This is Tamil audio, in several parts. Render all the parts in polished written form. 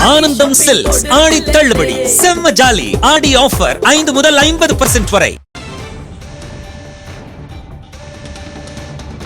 ஆனந்தம் சில்க்ஸ் ஆடி தள்ளுபடி செம்ம ஜாலி ஆடி ஆஃபர் 5 முதல் 50% வரை.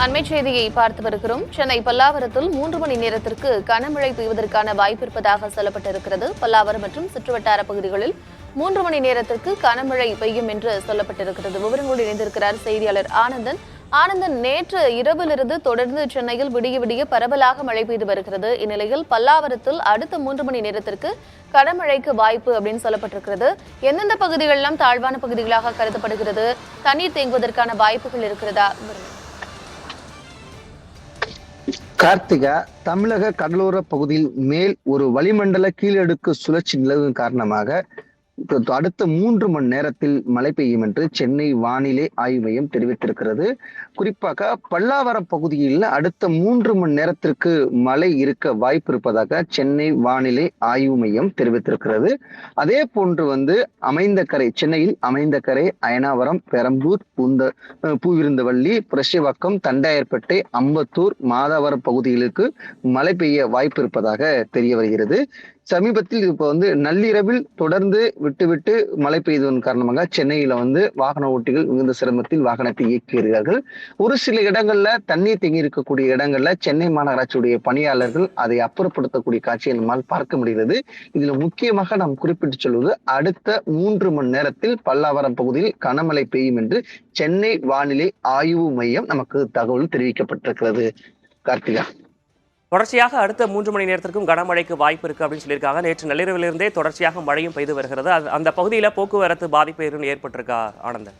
அண்மை செய்தியை பார்த்து வருகிறோம். சென்னை பல்லாவரத்தில் 3 மணி நேரத்திற்கு கனமழை பெய்வதற்கான வாய்ப்பு இருப்பதாக சொல்லப்பட்டிருக்கிறது. பல்லாவரம் மற்றும் சுற்றுவட்டார பகுதிகளில் 3 மணி நேரத்திற்கு கனமழை பெய்யும் என்று சொல்லப்பட்டிருக்கிறது. விவரங்களோடு இணைந்திருக்கிறார் செய்தியாளர் ஆனந்தன். ஆனந்தன், நேற்று இரவிலிருந்து தொடர்ந்து சென்னையில் விடிய விடிய பரவலாக மழை பெய்து வருகிறது. இந்நிலையில் பல்லாவரத்தில் அடுத்த 3 மணி நேரத்திற்கு கனமழைக்கு வாய்ப்பு அப்படின்னு சொல்லப்பட்டிருக்கிறது. எந்தெந்த பகுதிகளெல்லாம் தாழ்வான பகுதிகளாக கருதப்படுகிறது? தண்ணீர் தேங்குவதற்கான வாய்ப்புகள் இருக்கிறதா? கார்த்திகா, தமிழக கடலோர பகுதியில் மேல் ஒரு வளிமண்டல கீழடுக்கு சுழற்சி நிலவின் காரணமாக அடுத்த 3 மணி நேரத்தில் மழை பெய்யும் என்று சென்னை வானிலை ஆய்வு மையம் தெரிவித்திருக்கிறது. குறிப்பாக பல்லாவரம் பகுதியில் அடுத்த 3 மணி நேரத்திற்கு மழை இருக்க வாய்ப்பு இருப்பதாக சென்னை வானிலை ஆய்வு மையம் தெரிவித்திருக்கிறது. அதே போன்று அமைந்தகரை, சென்னையில் அமைந்தகரை, அயனாவரம், பெரம்பூர், பூவிருந்தவள்ளி, புரட்சிவாக்கம், தண்டையார்பேட்டை, அம்பத்தூர், மாதவரம் பகுதிகளுக்கு மழை பெய்ய வாய்ப்பு இருப்பதாக தெரிய வருகிறது. சமீபத்தில் நள்ளிரவில் தொடர்ந்து விட்டு மழை பெய்ததன் காரணமாக சென்னையில வாகன ஓட்டிகள் மிகுந்த சிரமத்தில் வாகனத்தை இயக்குகிறார்கள். ஒரு சில இடங்கள்ல தண்ணீர் தேங்கி இருக்கக்கூடிய இடங்கள்ல சென்னை மாநகராட்சியுடைய பணியாளர்கள் அதை அப்புறப்படுத்தக்கூடிய காட்சியை நம்மால் பார்க்க முடிகிறது. இதுல முக்கியமாக நாம் குறிப்பிட்டு சொல்வது, அடுத்த 3 மணி நேரத்தில் பல்லாவரம் பகுதியில் கனமழை பெய்யும் என்று சென்னை வானிலை ஆய்வு மையம் நமக்கு தகவல் தெரிவிக்கப்பட்டிருக்கிறது. கார்த்திகா, தொடர்ச்சியாக அடுத்த 3 மணி நேரத்திற்கும் கனமழைக்கு வாய்ப்பு இருக்கு அப்படின்னு சொல்லியிருக்காங்க. நேற்று நள்ளிரவிலிருந்தே தொடர்ச்சியாக மழையும் பெய்து வருகிறது. அந்த பகுதியில் போக்குவரத்து பாதிப்பு எதுவும் ஏற்பட்டிருக்கா ஆனந்தன்?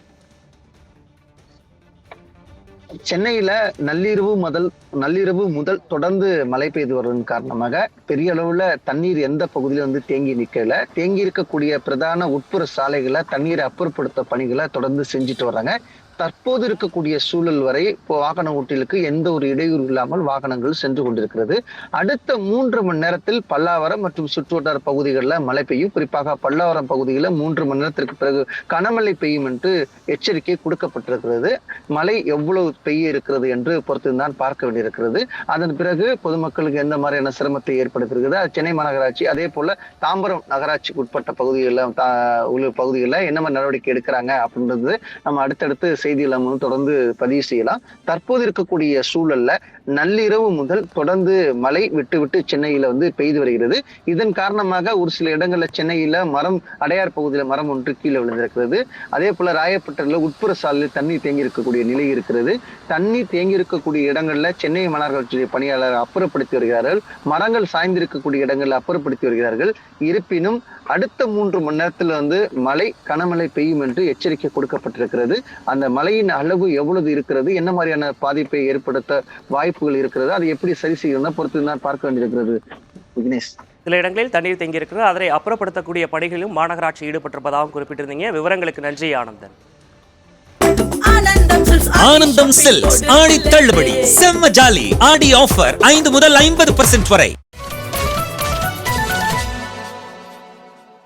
சென்னையில நள்ளிரவு முதல் தொடர்ந்து மழை பெய்து வருவதன் காரணமாக பெரிய அளவுல தண்ணீர் எந்த பகுதியில தேங்கி நிக்கல. தேங்கி இருக்கக்கூடிய பிரதான உட்புற சாலைகளை தண்ணீரை அப்புறப்படுத்த பணிகளை தொடர்ந்து செஞ்சுட்டு வர்றாங்க. தற்போது இருக்கக்கூடிய சூழல் வரை வாகன ஓட்டிகளுக்கு எந்த ஒரு இடையூறு இல்லாமல் வாகனங்கள் சென்று கொண்டிருக்கிறது. அடுத்த 3 மணி நேரத்தில் பல்லாவரம் மற்றும் சுற்றுவட்டார பகுதிகளில் மழை பெய்யும். குறிப்பாக பல்லாவரம் பகுதிகளில் 3 மணி நேரத்திற்கு பிறகு கனமழை பெய்யும் என்று எச்சரிக்கை கொடுக்கப்பட்டிருக்கிறது. மழை எவ்வளவு பெய்ய இருக்கிறது என்று பொறுத்துதான் பார்க்க வேண்டியிருக்கிறது. அதன் பிறகு பொதுமக்களுக்கு எந்த மாதிரியான சிரமத்தை ஏற்படுத்திருக்கிறது, சென்னை மாநகராட்சி அதே போல தாம்பரம் நகராட்சிக்கு உட்பட்ட பகுதிகளில் என்ன மாதிரி நடவடிக்கை எடுக்கிறாங்க அப்படின்றது நம்ம அடுத்தடுத்து செய்திகளை தொடர்ந்து பதிவு செய்யலாம். தற்போது இருக்கக்கூடிய சூழல்ல நள்ளிரவு முதல் தொடர்ந்து மழை விட்டு சென்னையில பெய்து வருகிறது. இதன் காரணமாக ஒரு சில இடங்கள்ல சென்னையில அடையார் பகுதியில மரம் ஒன்று கீழே விழுந்திருக்கிறது. அதே போல ராயப்பேட்டையில உட்புற சாலையில் தண்ணீர் தேங்கி இருக்கக்கூடிய நிலை இருக்கிறது. தண்ணீர் தேங்கி இருக்கக்கூடிய இடங்கள்ல சென்னை மாநகராட்சி பணியாளர் அப்புறப்படுத்தி வருகிறார்கள். மரங்கள் சாய்ந்திருக்கக்கூடிய இடங்கள்ல அப்புறப்படுத்தி வருகிறார்கள். இருப்பினும் அடுத்த 3 மணி நேரத்துல மழை கனமழை பெய்யும் என்று எச்சரிக்கை கொடுக்கப்பட்டிருக்கிறது. அந்த மழையின் அளவு எவ்வளவு இருக்கிறது, என்ன மாதிரியான பாதிப்பை ஏற்படுத்த வாய்ப்புகள் இருக்கிறது, அதை எப்படி சரி செய்யணும் பொறுத்து தான் பார்க்க வேண்டியிருக்கிறது. விக்னேஷ், சில இடங்களில் தண்ணீர் தேங்கி இருக்கிறது. அதனை அப்புறப்படுத்தக்கூடிய பணிகளிலும் மாநகராட்சி ஈடுபட்டிருப்பதாகவும் குறிப்பிட்டிருந்தீங்க. விவரங்களுக்கு நன்றி ஆனந்தன். ஆனந்தம் சில்க்ஸ் ஆடி தள்ளுபடி செம்ம ஜாலி ஆடி ஆஃபர் 5 முதல் 50% வரை.